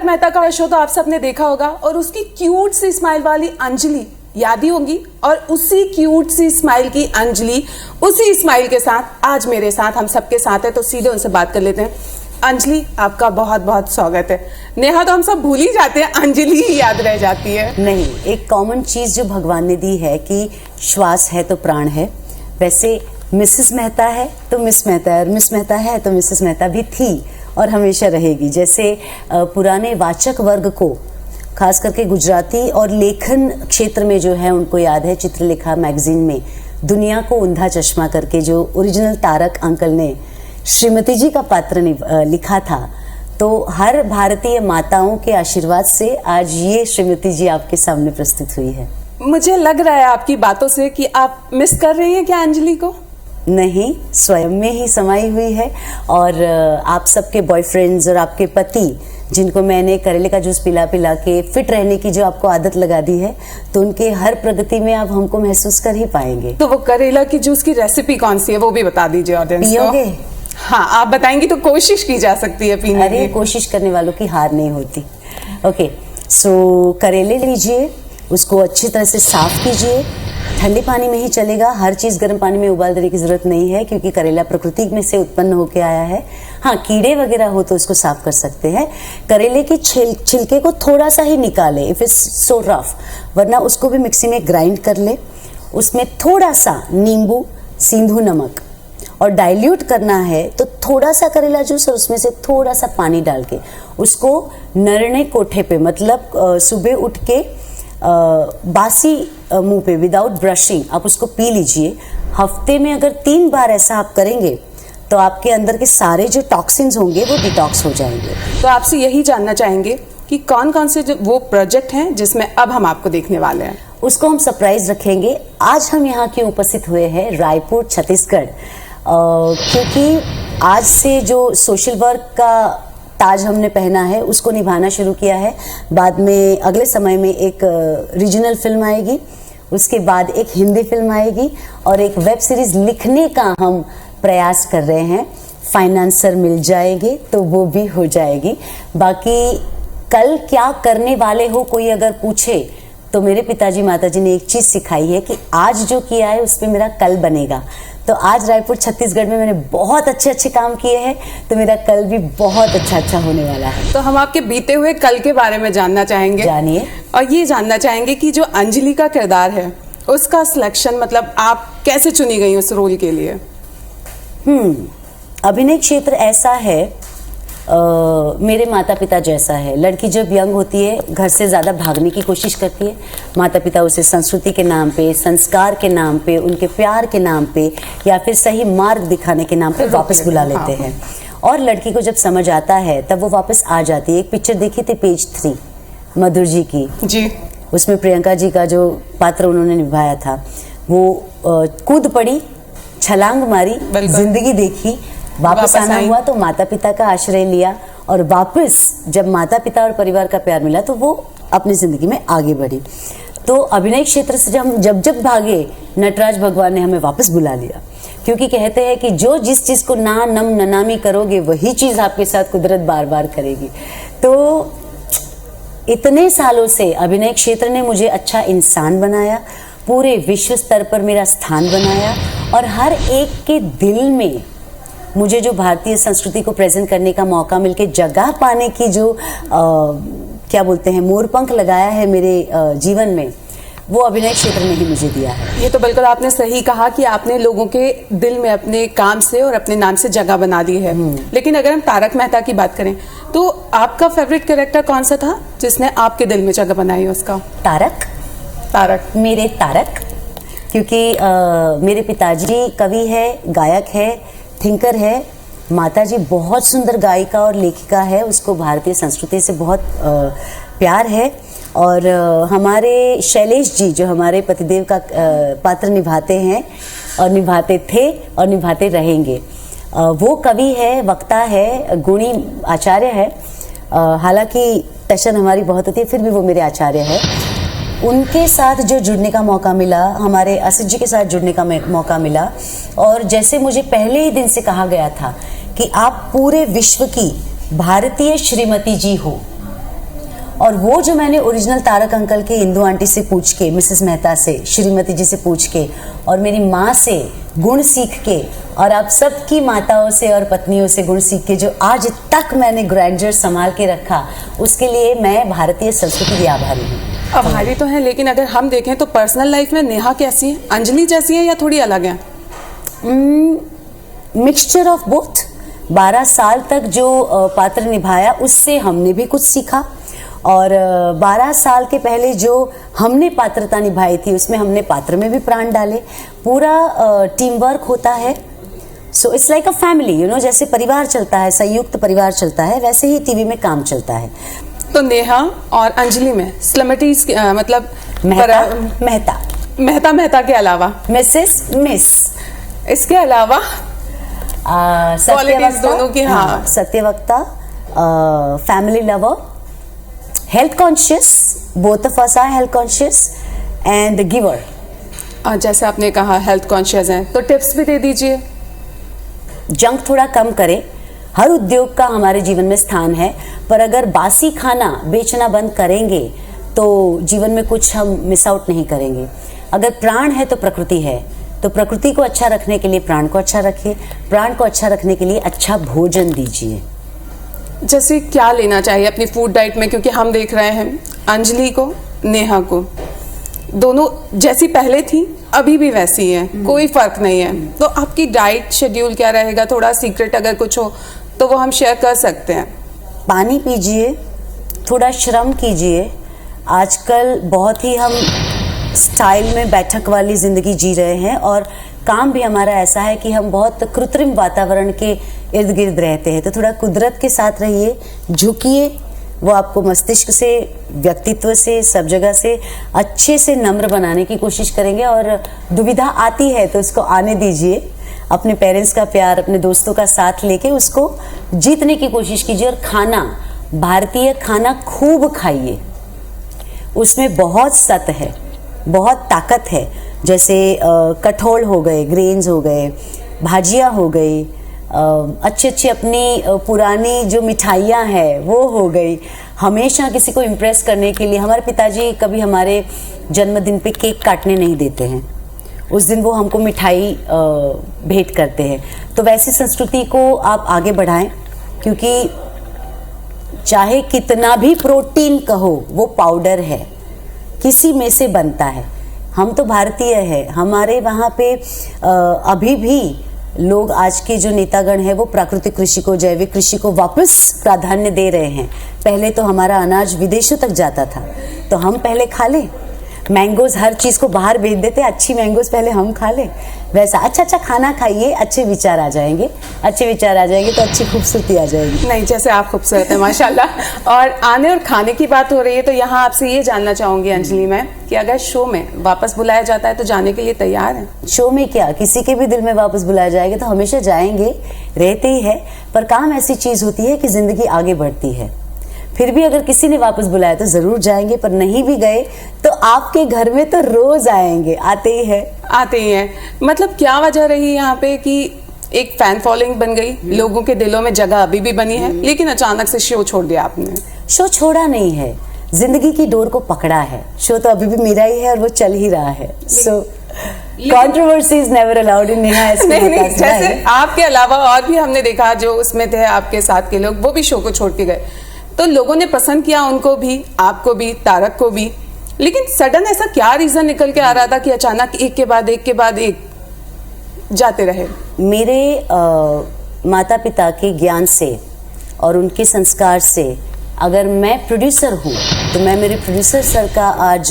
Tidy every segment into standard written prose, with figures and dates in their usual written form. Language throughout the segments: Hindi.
मेहता का शो तो आप सबने देखा होगा, और उसकी क्यूट सी स्माइल वाली अंजलि याद ही होंगी। और उसी क्यूट सी स्माइल की अंजलि उसी स्माइल के साथ आज मेरे साथ हम सबके साथ है, तो सीधे उनसे बात कर लेते हैं। अंजलि, आपका बहुत बहुत स्वागत है। नेहा तो हम सब भूल ही जाते हैं, अंजलि ही याद रह जाती है। नहीं, एक कॉमन चीज जो भगवान ने दी है कि श्वास है तो प्राण है, वैसे मिसेस मेहता है तो मिस मेहता है, और मिस मेहता है तो मिसेस मेहता भी थी और हमेशा रहेगी। जैसे पुराने वाचक वर्ग को, खास करके गुजराती और लेखन क्षेत्र में जो है, उनको याद है चित्रलेखा मैगजीन में दुनिया को अंधा चश्मा करके जो ओरिजिनल तारक अंकल ने श्रीमती जी का पात्र लिखा था, तो हर भारतीय माताओं के आशीर्वाद से आज ये श्रीमती जी आपके सामने प्रस्तुत हुई है। मुझे लग रहा है आपकी बातों से कि आप मिस कर रही हैं क्या अंजलि को? नहीं, स्वयं में ही समाई हुई है। और आप सबके बॉयफ्रेंड्स और आपके पति, जिनको मैंने करेले का जूस पिला पिला के फिट रहने की जो आपको आदत लगा दी है, तो उनके हर प्रगति में आप हमको महसूस कर ही पाएंगे। तो वो करेला की जूस की रेसिपी कौन सी है, वो भी बता दीजिए ऑडियंस को। पियोगे? हाँ, आप बताएंगी तो कोशिश की जा सकती है पीने की। अरे, कोशिश करने वालों की हार नहीं होती। ओके, सो करेले लीजिए, उसको अच्छी तरह से साफ कीजिए। ठंडे पानी में ही चलेगा, हर चीज़ गर्म पानी में उबाल देने की ज़रूरत नहीं है, क्योंकि करेला प्रकृति में से उत्पन्न होकर आया है। हाँ, कीड़े वगैरह हो तो उसको साफ कर सकते हैं। करेले की छिलके को थोड़ा सा ही निकाले, इफ इट्स सो रफ, वरना उसको भी मिक्सी में ग्राइंड कर ले। उसमें थोड़ा सा नींबू, सिंधु नमक, और डाइल्यूट करना है तो थोड़ा सा करेला जूस और उसमें से थोड़ा सा पानी डाल के उसको नरने कोठे पे, मतलब सुबह उठ के बासी मुंह पे विदाउट ब्रशिंग आप उसको पी लीजिए। हफ्ते में अगर 3 बार ऐसा आप करेंगे तो आपके अंदर के सारे जो टॉक्सिन्स होंगे वो डिटॉक्स हो जाएंगे। तो आपसे यही जानना चाहेंगे कि कौन कौन से जो वो प्रोजेक्ट हैं जिसमें अब हम आपको देखने वाले हैं, उसको हम सरप्राइज रखेंगे। आज हम यहाँ क्यों उपस्थित हुए हैं, रायपुर छत्तीसगढ़, क्योंकि आज से जो सोशल वर्क का ताज हमने पहना है उसको निभाना शुरू किया है। बाद में अगले समय में एक रीजनल फिल्म आएगी, उसके बाद एक हिंदी फिल्म आएगी, और एक वेब सीरीज लिखने का हम प्रयास कर रहे हैं। फाइनेंसर मिल जाएंगे तो वो भी हो जाएगी। बाकी कल क्या करने वाले हो कोई अगर पूछे, तो मेरे पिताजी माताजी ने एक चीज़ सिखाई है कि आज जो किया है उस पर मेरा कल बनेगा। तो आज रायपुर छत्तीसगढ़ में मैंने बहुत अच्छे अच्छे काम किए हैं, तो मेरा कल भी बहुत अच्छा होने वाला है। तो हम आपके बीते हुए कल के बारे में जानना चाहेंगे। जानिए। और ये जानना चाहेंगे कि जो अंजलि का किरदार है उसका सिलेक्शन, मतलब आप कैसे चुनी गई उस रोल के लिए? अभिनय क्षेत्र ऐसा है, मेरे माता पिता जैसा है। लड़की जब यंग होती है घर से ज़्यादा भागने की कोशिश करती है, माता पिता उसे संस्कृति के नाम पे, संस्कार के नाम पे, उनके प्यार के नाम पे, या फिर सही मार्ग दिखाने के नाम पे वापस बुला लेते हैं। और लड़की को जब समझ आता है तब वो वापस आ जाती है। एक पिक्चर देखी थी पेज 3 मधुर जी की जी, उसमें प्रियंका जी का जो पात्र उन्होंने निभाया था, वो कूद पड़ी, छलांग मारी, जिंदगी देखी, वापस आना हुआ तो माता पिता का आश्रय लिया, और वापस जब माता पिता और परिवार का प्यार मिला तो वो अपनी जिंदगी में आगे बढ़ी। तो अभिनय क्षेत्र से जब भागे, नटराज भगवान ने हमें वापस बुला लिया, क्योंकि कहते हैं कि जो जिस चीज को ना नम ननामी करोगे वही चीज आपके साथ कुदरत बार बार करेगी। तो इतने सालों से अभिनय क्षेत्र ने मुझे अच्छा इंसान बनाया, पूरे विश्व स्तर पर मेरा स्थान बनाया, और हर एक के दिल में मुझे जो भारतीय संस्कृति को प्रेजेंट करने का मौका मिलके जगह पाने की जो क्या बोलते हैं मोरपंख लगाया है मेरे जीवन में, वो अभिनय क्षेत्र ने ही मुझे दिया है। ये तो बिल्कुल आपने सही कहा कि आपने लोगों के दिल में अपने काम से और अपने नाम से जगह बना दी है। लेकिन अगर हम तारक मेहता की बात करें तो आपका फेवरेट कैरेक्टर कौन सा था जिसने आपके दिल में जगह बनाई है? उसका तारक मेरे तारक, क्योंकि मेरे पिताजी कवि है, गायक है, थिंकर है, माताजी बहुत सुंदर गायिका और लेखिका है, उसको भारतीय संस्कृति से बहुत प्यार है, और हमारे शैलेश जी जो हमारे पतिदेव का पात्र निभाते हैं और निभाते थे और निभाते रहेंगे, वो कवि है, वक्ता है, गुणी आचार्य है। हालांकि टशन हमारी बहुत होती है, फिर भी वो मेरे आचार्य है। उनके साथ जो जुड़ने का मौका मिला, हमारे असित जी के साथ जुड़ने का मौका मिला, और जैसे मुझे पहले ही दिन से कहा गया था कि आप पूरे विश्व की भारतीय श्रीमती जी हो, और वो जो मैंने ओरिजिनल तारक अंकल के इंदू आंटी से पूछ के, मिसेस मेहता से, श्रीमती जी से पूछ के और मेरी माँ से गुण सीख के और आप सबकी माताओं से और पत्नियों से गुण सीख के जो आज तक मैंने ग्रैंडर संभाल के रखा, उसके लिए मैं भारतीय संस्कृति की आभारी हूँ। आभारी तो है, लेकिन अगर हम देखें तो पर्सनल लाइफ में नेहा कैसी है? अंजलि जैसी है या थोड़ी अलग है? Mixture of both. 12 साल तक जो पात्र निभाया उससे हमने भी कुछ सीखा, और 12 साल के पहले जो हमने पात्रता निभाई थी उसमें हमने पात्र में भी प्राण डाले। पूरा टीम वर्क होता है, so it's like a family, you know, जैसे परिवार चलता है, संयुक्त परिवार चलता है, वैसे ही टीवी में काम चलता है। तो नेहा और अंजलि में सेलिब्रिटीज मतलब मेहता के अलावा मिस इसके अलावा सत्यवक्ता, दोनों की, हाँ, सत्यवक्ता, family lover, health conscious, both of us are health conscious, and giver. जैसे आपने कहा हेल्थ कॉन्शियस हैं, तो टिप्स भी दे दीजिए। जंक थोड़ा कम करें। हर उद्योग का हमारे जीवन में स्थान है, पर अगर बासी खाना बेचना बंद करेंगे तो जीवन में कुछ हम मिस आउट नहीं करेंगे। अगर प्राण है तो प्रकृति है, तो प्रकृति को अच्छा रखने के लिए प्राण को अच्छा रखिए, प्राण को अच्छा रखने के लिए अच्छा भोजन दीजिए। जैसे क्या लेना चाहिए अपनी फूड डाइट में, क्योंकि हम देख रहे हैं अंजलि को, नेहा को, दोनों जैसी पहले थी अभी भी वैसी है, कोई फर्क नहीं है। तो आपकी डाइट शेड्यूल क्या रहेगा? थोड़ा सीक्रेट अगर कुछ हो तो वो हम शेयर कर सकते हैं। पानी पीजिए, थोड़ा श्रम कीजिए। आजकल बहुत ही हम स्टाइल में बैठक वाली जिंदगी जी रहे हैं, और काम भी हमारा ऐसा है कि हम बहुत कृत्रिम वातावरण के इर्द गिर्द रहते हैं। तो थोड़ा कुदरत के साथ रहिए, झुकिए, वो आपको मस्तिष्क से, व्यक्तित्व से, सब जगह से अच्छे से नम्र बनाने की कोशिश करेंगे। और दुविधा आती है तो उसको आने दीजिए, अपने पेरेंट्स का प्यार, अपने दोस्तों का साथ लेके उसको जीतने की कोशिश कीजिए। और खाना, भारतीय खाना खूब खाइए, उसमें बहुत सत्व है, बहुत ताकत है। जैसे कठोल हो गए, ग्रेन्स हो गए, भाजियाँ हो गई, अच्छी अच्छी अपनी पुरानी जो मिठाइयाँ हैं वो हो गई। हमेशा किसी को इम्प्रेस करने के लिए, हमारे पिताजी कभी हमारे जन्मदिन पे केक काटने नहीं देते हैं, उस दिन वो हमको मिठाई भेंट करते हैं। तो वैसी संस्कृति को आप आगे बढ़ाएं, क्योंकि चाहे कितना भी प्रोटीन कहो, वो पाउडर है, किसी में से बनता है। हम तो भारतीय है, हमारे वहाँ पे अभी भी लोग, आज के जो नेतागण हैं, वो प्राकृतिक कृषि को, जैविक कृषि को वापस प्राधान्य दे रहे हैं। पहले तो हमारा अनाज विदेशों तक जाता था, तो हम पहले खा लें। मैंगोज, हर चीज को बाहर भेज देते, अच्छी मैंगोज पहले हम खा लें। वैसा अच्छा खाना खाइए, अच्छे विचार आ जाएंगे, अच्छे विचार आ जाएंगे तो अच्छी खूबसूरती आ जाएगी। नहीं, जैसे आप खूबसूरत हैं माशाल्लाह। और आने और खाने की बात हो रही है, तो यहाँ आपसे ये जानना चाहूंगी अंजलि मैं, कि अगर शो में वापस बुलाया जाता है तो जाने के लिए तैयार हैं? शो में क्या, किसी के भी दिल में वापस बुलाया जाएगा तो हमेशा जाएंगे, रहते ही है। पर काम ऐसी चीज होती है कि जिंदगी आगे बढ़ती है। फिर भी अगर किसी ने वापस बुलाया तो जरूर जाएंगे, पर नहीं भी गए तो आपके घर में तो रोज आएंगे, आते ही हैं। मतलब क्या वजह रही यहाँ पे कि एक फैन फॉलोइंग बन गई, लोगों के दिलों में जगह अभी भी बनी है, लेकिन अचानक से शो छोड़ दिया आपने? शो छोड़ा नहीं है, जिंदगी की डोर को पकड़ा है। शो तो अभी भी मेरा ही है और वो चल ही रहा है। So controversy is never allowed in Neha एस। नहीं, जैसे आपके अलावा और भी हमने देखा जो उसमें थे आपके साथ के लोग, वो भी शो को छोड़ के गए, तो लोगों ने पसंद किया उनको भी, आपको भी, तारक को भी। लेकिन सडन ऐसा क्या रीजन निकल के आ रहा था कि अचानक एक के बाद एक जाते रहे? मेरे माता पिता के ज्ञान से और उनके संस्कार से, अगर मैं प्रोड्यूसर हूँ तो मैं मेरे प्रोड्यूसर सर का आज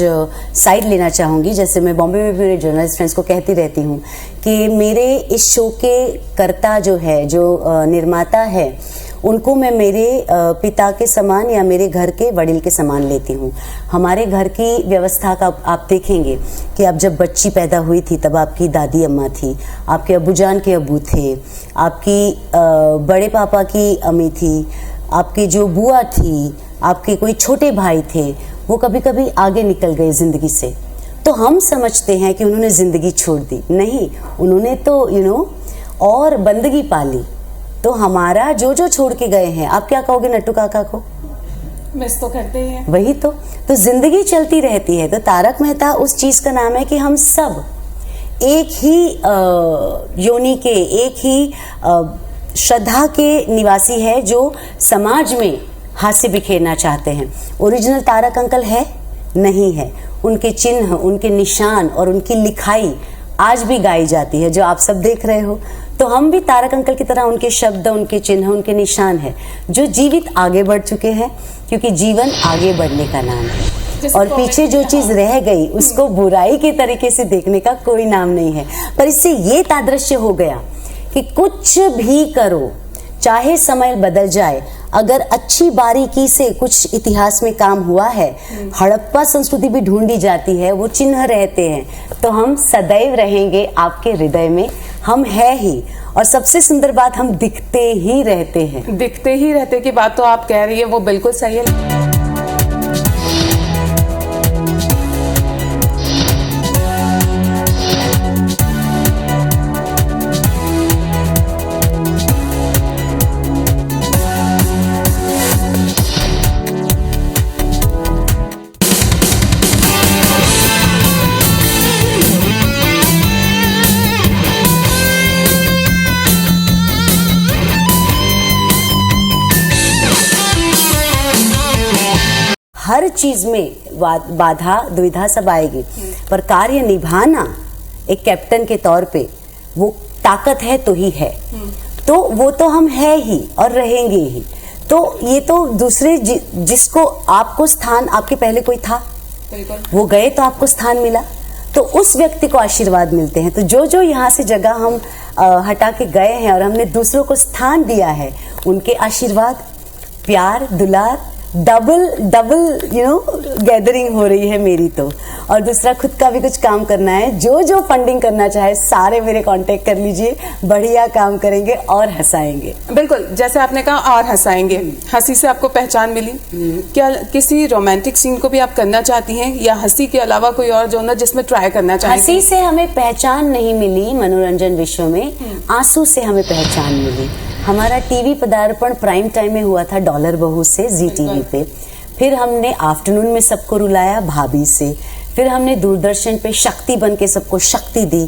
साइड लेना चाहूँगी। जैसे मैं बॉम्बे में भी मेरे जर्नलिस्ट फ्रेंड्स को कहती रहती हूँ कि मेरे इस शो के कर्ता जो है, जो निर्माता है, उनको मैं मेरे पिता के समान या मेरे घर के वडील के समान लेती हूँ। हमारे घर की व्यवस्था का आप देखेंगे कि आप जब बच्ची पैदा हुई थी तब आपकी दादी अम्मा थी, आपके अब्बूजान के अब्बू थे, आपकी बड़े पापा की अम्मी थी, आपकी जो बुआ थी, आपके कोई छोटे भाई थे, वो कभी कभी आगे निकल गए ज़िंदगी से। तो हम समझते हैं कि उन्होंने ज़िंदगी छोड़ दी, नहीं, उन्होंने तो और बंदगी पाली। तो हमारा जो छोड़ के गए हैं, आप क्या कहोगे नट्टू काका को? मिस तो करते ही हैं। वही तो जिंदगी चलती रहती है। तो तारक मेहता उस चीज का नाम है कि हम सब एक ही योनि के, एक ही श्रद्धा के निवासी है जो समाज में हास्य बिखेरना चाहते हैं। ओरिजिनल तारक अंकल है नहीं है, उनके चिन्ह, उनके निशान और उनकी लिखाई आज भी गाई जाती है जो आप सब देख रहे हो। तो हम भी तारक अंकल की तरह उनके शब्द, उनके चिन्ह, उनके निशान है जो जीवित आगे बढ़ चुके हैं, क्योंकि जीवन आगे बढ़ने का नाम है। और पीछे जो चीज रह गई उसको बुराई के तरीके से देखने का कोई नाम नहीं है। पर इससे ये तादृश्य हो गया कि कुछ भी करो, चाहे समय बदल जाए, अगर अच्छी बारीकी से कुछ इतिहास में काम हुआ है, हड़प्पा संस्कृति भी ढूंढी जाती है, वो चिन्ह रहते हैं, तो हम सदैव रहेंगे आपके हृदय में। हम है ही, और सबसे सुंदर बात, हम दिखते ही रहते हैं। दिखते ही रहते की बात तो आप कह रही है, वो बिल्कुल सही है। हर चीज में बाधा दुविधा सब आएगी, पर कार्य निभाना एक कैप्टन के तौर पे वो ताकत है तो ही है। तो वो तो हम है ही और रहेंगे ही। तो ये तो दूसरे जिसको आपको स्थान, आपके पहले कोई था, वो गए तो आपको स्थान मिला, तो उस व्यक्ति को आशीर्वाद मिलते हैं। तो जो जो यहाँ से जगह हम हटा के गए हैं और हमने दूसरों को स्थान दिया है, उनके आशीर्वाद, प्यार, दुलार, डबल गैदरिंग हो रही है मेरी तो। और दूसरा, खुद का भी कुछ काम करना है। जो जो फंडिंग करना चाहे सारे मेरे कांटेक्ट कर लीजिए, बढ़िया काम करेंगे और हंसाएंगे। बिल्कुल, जैसे आपने कहा और हंसाएंगे, हंसी से आपको पहचान मिली। क्या किसी रोमांटिक सीन को भी आप करना चाहती हैं, या हंसी के अलावा कोई और जोनर जिसमें ट्राई करना चाहेंगी? हंसी से हमें पहचान नहीं मिली मनोरंजन विश्व में, आंसू से हमें पहचान मिली। हमारा टीवी पदार्पण प्राइम टाइम में हुआ था डॉलर बहू से, जी टीवी पे। फिर हमने आफ्टरनून में सबको रुलाया भाभी से। फिर हमने दूरदर्शन पे शक्ति बन के सबको शक्ति दी।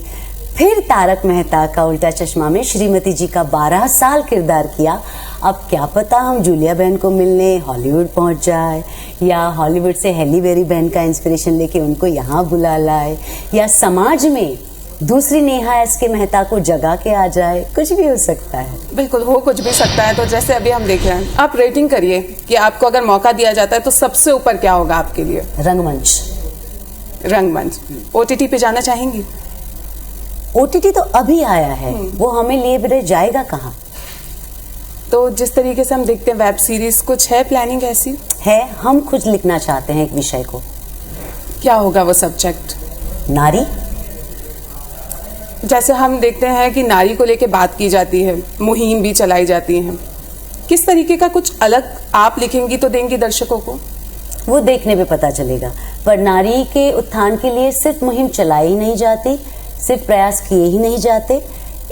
फिर तारक मेहता का उल्टा चश्मा में श्रीमती जी का 12 साल किरदार किया। अब क्या पता हम जूलिया बहन को मिलने हॉलीवुड पहुंच जाए, या हॉलीवुड से हेली बेरी बहन का इंस्पिरेशन लेके उनको यहाँ बुला लाए, या समाज में दूसरी नेहा एस के मेहता को जगा के आ जाए। कुछ भी हो सकता है। बिल्कुल, हो कुछ भी सकता है। तो जैसे अभी हम देख रहे हैं, आप रेटिंग करिए कि आपको अगर मौका दिया जाता है तो सबसे ऊपर क्या होगा आपके लिए? रंगमंच। रंगमंच। ओटीटी पे जाना चाहेंगी? ओटीटी तो अभी आया है, वो हमें लिए बिना जाएगा कहाँ? तो जिस तरीके से हम देखते हैं वेब सीरीज, कुछ है प्लानिंग ऐसी? है, हम खुद लिखना चाहते हैं एक विषय को। क्या होगा वो सब्जेक्ट? नारी। जैसे हम देखते हैं कि नारी को लेके बात की जाती है, मुहिम भी चलाई जाती है, किस तरीके का कुछ अलग आप लिखेंगी तो देंगी दर्शकों को? वो देखने पे पता चलेगा। पर नारी के उत्थान के लिए सिर्फ मुहिम चलाई ही नहीं जाती, सिर्फ प्रयास किए ही नहीं जाते।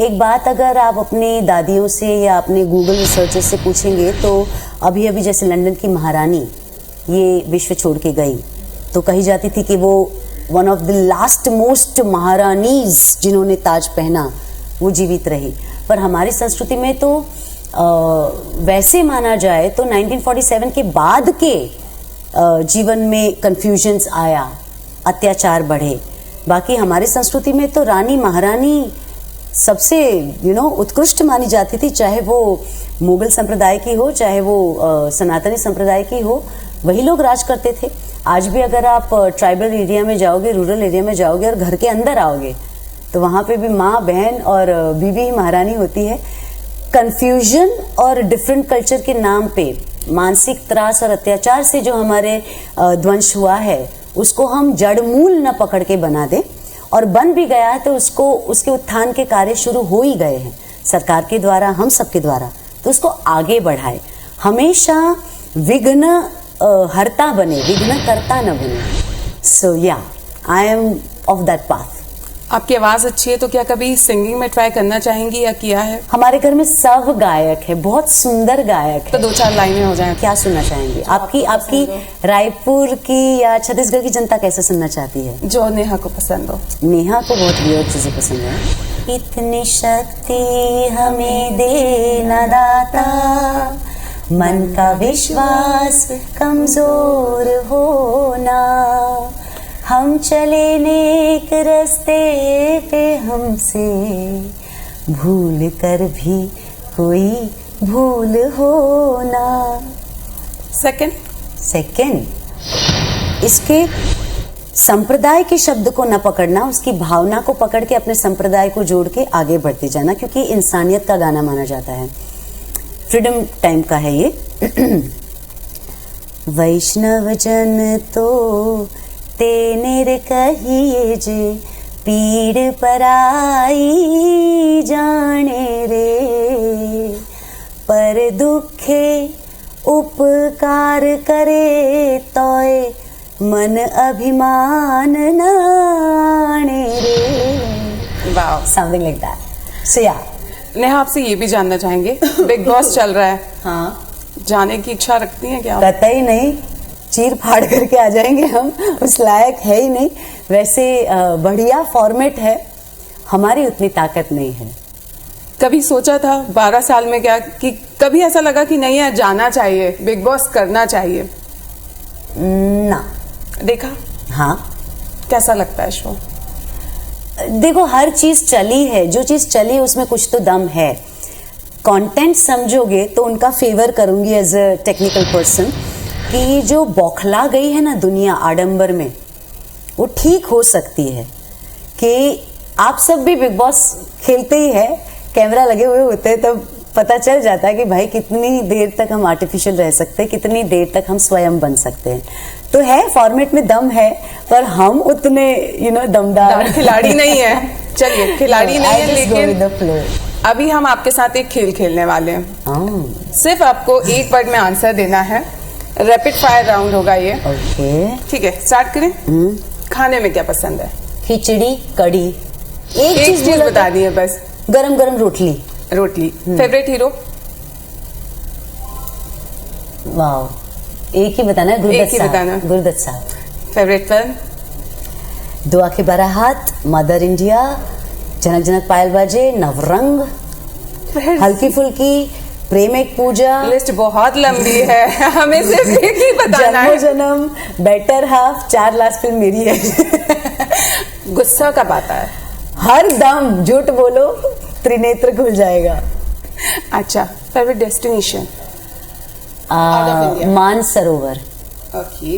एक बात अगर आप अपनी दादियों से या अपने गूगल रिसर्चर से पूछेंगे, तो अभी अभी जैसे लंदन की महारानी ये विश्व छोड़ के गई, तो कही जाती थी कि वो one of the last most महारानीज जिन्होंने ताज पहना, वो जीवित रही। पर हमारी संस्कृति में तो वैसे माना जाए तो 1947 के बाद के जीवन में कंफ्यूजन्स आया, अत्याचार बढ़े। बाकी हमारी संस्कृति में तो रानी महारानी सबसे उत्कृष्ट मानी जाती थी, चाहे वो मुगल संप्रदाय की हो, चाहे वो सनातनी संप्रदाय की हो, वही लोग राज करते थे। आज भी अगर आप ट्राइबल एरिया में जाओगे, रूरल एरिया में जाओगे और घर के अंदर आओगे, तो वहाँ पे भी माँ, बहन और बीवी ही महारानी होती है। कंफ्यूजन और डिफरेंट कल्चर के नाम पे मानसिक त्रास और अत्याचार से जो हमारे ध्वंस हुआ है, उसको हम जड़मूल न पकड़ के बना दें, और बन भी गया है तो उसको, उसके उत्थान के कार्य शुरू हो ही गए हैं सरकार के द्वारा, हम सबके द्वारा। तो उसको आगे बढ़ाए, हमेशा विघ्न हरता बने, विघ्न करता न बने। सो या, I am of that path. आपकी आवाज अच्छी है, तो क्या कभी सिंगिंग में ट्राई करना चाहेंगी या किया है? हमारे घर में सब गायक है, बहुत सुंदर गायक तो है। 2-4 लाइनें हो जाएं। क्या सुनना चाहेंगी? आपकी रायपुर की या छत्तीसगढ़ की जनता कैसे सुनना चाहती है? जो नेहा को पसंद हो। नेहा को बहुत वियर्ड चीजें पसंद है। इतनी शक्ति हमें देना दाता, मन का विश्वास कमजोर होना, हम चले नेक रास्ते पे हमसे भूल कर भी कोई भूल होना। सेकंड इसके संप्रदाय के शब्द को न पकड़ना, उसकी भावना को पकड़ के अपने संप्रदाय को जोड़ के आगे बढ़ते जाना, क्योंकि इंसानियत का गाना माना जाता है। फ्रीडम टाइम का है ये। वैष्णव जन तो तेनेर कहिए जे, पीड़ पराई जाने रे, पर दुखे उपकार करे तोय मन अभिमान नाणे रे। वाह, समथिंग लाइक दैट। सो या नेहा आपसे ये भी जानना चाहेंगे, बिग बॉस चल रहा है, हाँ, जाने की इच्छा रखती हैं क्या? कतई नहीं, चीर फाड़ करके आ जाएंगे हम, उस लायक है ही नहीं। वैसे बढ़िया फॉर्मेट है, हमारी उतनी ताकत नहीं है। कभी सोचा था 12 साल में क्या कि कभी ऐसा लगा कि नहीं यार जाना चाहिए, बिग बॉस करना चाहिए? ना। देखा? हाँ, कैसा लगता है शो? देखो हर चीज चली है, जो चीज चली है उसमें कुछ तो दम है। कंटेंट समझोगे तो उनका फेवर करूंगी एज अ टेक्निकल पर्सन, कि जो बौखला गई है ना दुनिया आडंबर में, वो ठीक हो सकती है। कि आप सब भी बिग बॉस खेलते ही है, कैमरा लगे हुए होते हैं, तब पता चल जाता है कि भाई कितनी देर तक हम आर्टिफिशियल रह सकते हैं, कितनी देर तक हम स्वयं बन सकते हैं। तो है, फॉर्मेट में दम है, पर हम उतने दमदार खिलाड़ी नहीं है। चलिए, खिलाड़ी नहीं है, लेकिन अभी हम आपके साथ एक खेल खेलने वाले हैं। सिर्फ आपको एक वर्ड में आंसर देना है, रैपिड फायर राउंड होगा ये। ओके, ठीक है, स्टार्ट करें। खाने में क्या पसंद है? खिचड़ी, कड़ी। एक चीज बता दी है बस। गरम गरम रोटली। Favourite hero? वाह, एक ही बताना है, गुरदत्त साहब। Favourite film? दुआ के बारात, मदर इंडिया, जनक जनक पायल बाजे, नवरंग, हल्की फुल्की, प्रेम एक पूजा। लिस्ट बहुत लंबी है, हमें सिर्फ एक ही बताना है। जन्म, बेटर हाफ, 4 लास्ट फिल्म मेरी है। गुस्सा कब आता है? हर दम, झूठ बोलो त्रिनेत्र खुल जाएगा। अच्छा, favourite destination? Mansarovar. Okay.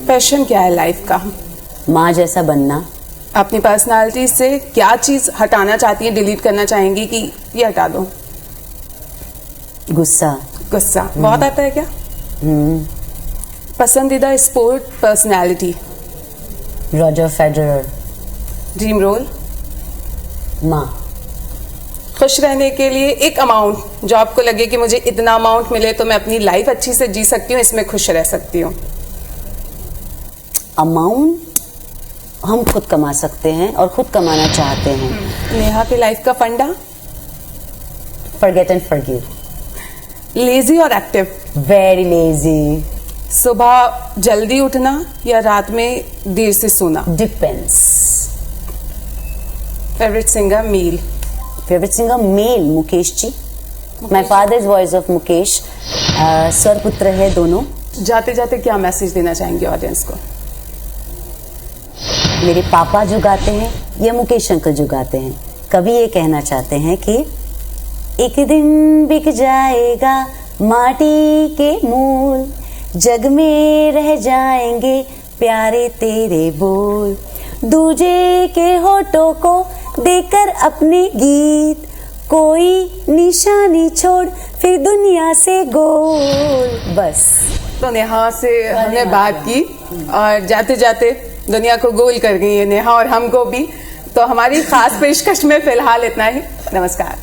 Passion क्या है लाइफ का? माँ जैसा बनना। अपनी पर्सनालिटी से क्या चीज हटाना चाहती है, डिलीट करना चाहेंगी कि ये हटा दो? गुस्सा बहुत आता है क्या? पसंदीदा sport personality? Roger Federer. Dream role? माँ। खुश रहने के लिए एक अमाउंट, जो आपको लगे कि मुझे इतना अमाउंट मिले तो मैं अपनी लाइफ अच्छी से जी सकती हूँ, इसमें खुश रह सकती हूँ। अमाउंट हम खुद कमा सकते हैं और खुद कमाना चाहते हैं। नेहा की लाइफ का फंडा? Forget and forgive. लेजी और एक्टिव? Very lazy. सुबह जल्दी उठना या रात में देर से सोना? Depends. Favourite singer male? Favourite singer male, Mukesh ji. My father's voice of Mukesh. स्वर पुत्र है दोनों। जाते जाते क्या मैसेज देना चाहेंगे ऑडियंस को? मेरे पापा जो गाते हैं या मुकेश अंकल जो गाते हैं, कभी ये कहना चाहते हैं कि एक दिन बिक जाएगा माटी के मूल, जग में रह जाएंगे प्यारे तेरे बोल, दूजे के होठों को देकर अपने गीत, कोई निशानी छोड़ फिर दुनिया से गोल। बस। तो नेहा से हमने बात की और जाते जाते दुनिया को गोल कर गई है नेहा और हमको भी। तो हमारी खास पेशकश में फिलहाल इतना ही। नमस्कार।